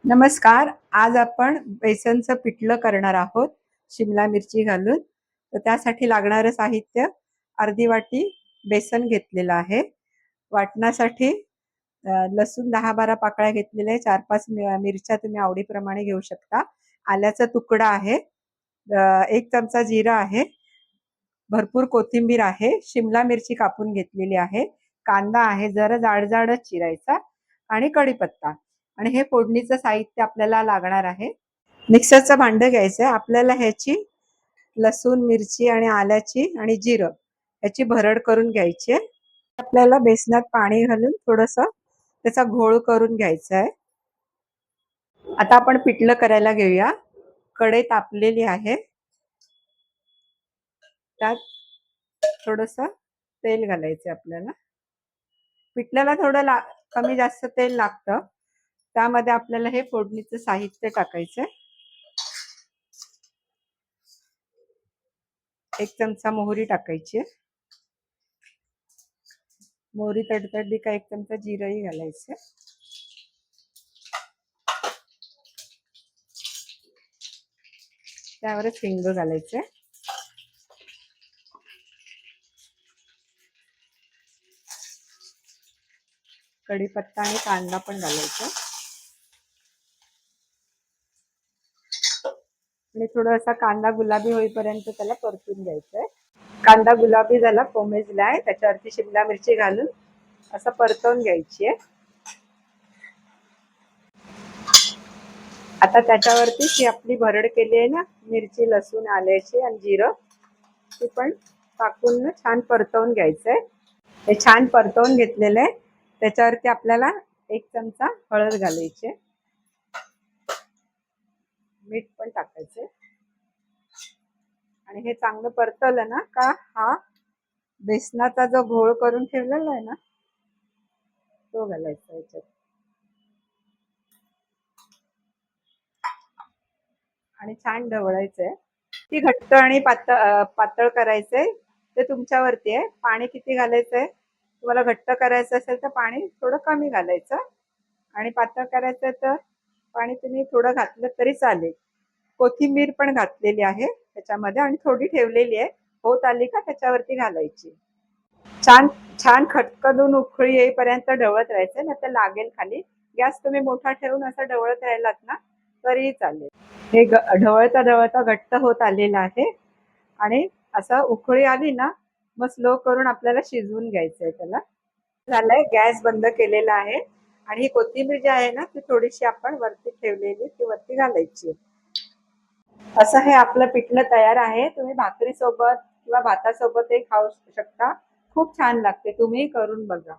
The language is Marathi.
नमस्कार. आज आपण बेसनचं पिठलं करणार आहोत शिमला मिरची घालून. तर त्यासाठी लागणारं साहित्य अर्धी वाटी बेसन घेतलेलं आहे. वाटणासाठी लसूण 10-12 पाकळ्या घेतलेल्या आहे. 4-5 मिरच्या तुम्ही आवडीप्रमाणे घेऊ शकता. आल्याचा तुकडा आहे. 1 चमचा जिरं आहे. भरपूर कोथिंबीर आहे. शिमला मिरची कापून घेतलेली आहे. कांदा आहे, जरा जाड-जाडच चिरायचा आणि कढीपत्ता. आणि हे फोडणीचं साहित्य आपल्याला लागणार आहे. मिक्सरचं भांडं घ्यायचं आहे. आपल्याला ह्याची लसूण, मिरची आणि आल्याची आणि जिरं ह्याची भरड करून घ्यायची आहे. आपल्याला बेसनात पाणी घालून थोडंसं त्याचा घोळ करून घ्यायचा आहे. आता आपण पिठलं करायला घेऊया. कढई तापलेली आहे. त्यात थोडंसं तेल घालायचं आपल्याला. पिठल्याला थोडं कमी जास्त तेल लागतं. त्यामध्ये आपल्याला हे फोडणीचं साहित्य टाकायचं. 1 चमचा मोहरी टाकायची. मोहरी तडतडली का 1 चमचा जिरंही घालायचं. त्यावरच हिंग घालायचं. कढीपत्ता आणि कांदा पण घालायचा आणि थोडासा कांदा गुलाबी होईपर्यंत त्याला परतून घ्यायचंय. कांदा गुलाबी झाला, कोमेजलाय, त्याच्यावरती शिमला मिरची घालून असं परतवून घ्यायची आहे. आता त्याच्यावरती जी आपली भरड केली आहे ना, मिरची, लसूण, आल्याची आणि जिरं, ती पण टाकून छान परतवून घ्यायचंय. हे छान परतवून घेतलेलं आहे. त्याच्यावरती आपल्याला 1 चमचा हळद घालायची. मीठ पण टाकायचे आणि हे चांगलं परतवलं ना का हा बेसनाचा जो घोळ करून ठेवलेला आहे ना, तो घालायचा याच्यात आणि छान ढवळायचंय. ती घट्ट आणि पातळ करायचंय ते तुमच्यावरती आहे. पाणी किती घालायचंय, तुम्हाला घट्ट करायचं असेल तर पाणी थोडं कमी घालायचं आणि पातळ करायचं तर पाणी तुम्ही थोडं घातलं तरी चालेल. कोथिंबीर पण घातलेली आहे त्याच्यामध्ये आणि थोडी ठेवलेली आहे. होत आली का त्याच्यावरती घालायची. छान छान खटकन उकळी येईपर्यंत ढवळत राहायचं, नाही तर लागेल खाली. गॅस तुम्ही मोठा ठेवून असं ढवळत राहिलात ना तरीही चालेल. हे ढवळता ढवळता घट्ट होत आलेलं आहे आणि असं उकळी आली ना मग स्लो करून आपल्याला शिजवून घ्यायचंय त्याला. झालंय, गॅस बंद केलेला आहे आणि ही कोथिंबीर जी आहे ना ती थोडीशी आपण वरती ठेवलेली ती वरती घालायची. असं हे आपलं पिठलं तयार आहे. तुम्ही भाकरी सोबत किंवा भातासोबतही खाऊ शकता. खूप छान लागते, तुम्ही करून बघा.